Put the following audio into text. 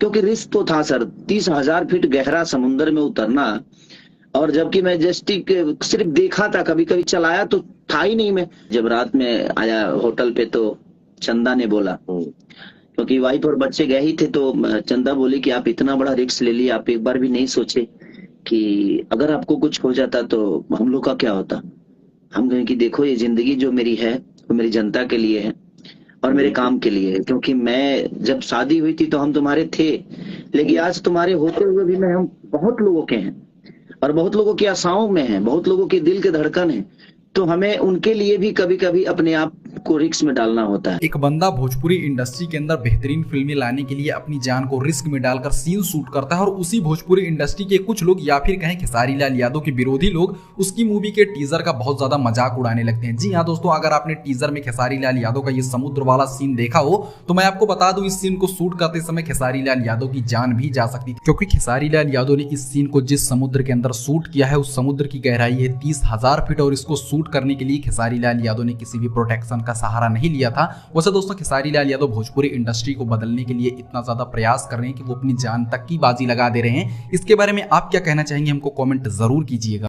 क्योंकि रिस्क तो था सर, 30,000 फीट गहरा समुन्द्र में उतरना। और जबकि मैं जस्टिक सिर्फ देखा था, कभी कभी चलाया तो था ही नहीं। मैं जब रात में आया होटल पे तो चंदा ने बोला, क्योंकि वाइफ और बच्चे गए ही थे, तो चंदा बोली कि आप इतना बड़ा रिस्क ले लिया, आप एक बार भी नहीं सोचे कि अगर आपको कुछ हो जाता तो हम लोग का क्या होता। हम कहें कि देखो, ये जिंदगी जो मेरी है वो मेरी जनता के लिए है और मेरे बिल्कुल। काम के लिए है। क्योंकि मैं जब शादी हुई थी तो हम तुम्हारे थे, लेकिन आज तुम्हारे होते हुए भी मैं, हम बहुत लोगों के हैं और बहुत लोगों की आशाओं में हैं, बहुत लोगों के दिल के धड़कन है। तो हमें उनके लिए भी कभी कभी अपने आप को रिस्क में डालना होता है। एक बंदा भोजपुरी इंडस्ट्री के अंदर बेहतरीन फिल्में लाने के लिए अपनी जान को रिस्क में डालकर सीन शूट करता है और उसी भोजपुरी इंडस्ट्री के कुछ लोग या फिर कहें खेसारी लाल यादव के विरोधी लोग उसकी मूवी के टीजर का बहुत ज्यादा मजाक उड़ाने लगते हैं। जी हाँ दोस्तों, अगर आपने टीजर में खेसारी लाल यादव का ये समुद्र वाला सीन देखा हो तो मैं आपको बता दूं, इस सीन को शूट करते समय खेसारी लाल यादव की जान भी जा सकती थी, क्योंकि खेसारी लाल यादव ने इस सीन को जिस समुद्र के अंदर शूट किया है उस समुद्र की गहराई है 30,000 फीट और इसको शूट करने के लिए खेसारी लाल यादव ने किसी भी प्रोटेक्शन का सहारा नहीं लिया था। वैसे दोस्तों, खेसारी लाल यादव भोजपुरी इंडस्ट्री को बदलने के लिए इतना ज्यादा प्रयास कर रहे हैं कि वो अपनी जान तक की बाजी लगा दे रहे हैं। इसके बारे में आप क्या कहना चाहेंगे, हमको कमेंट जरूर कीजिएगा।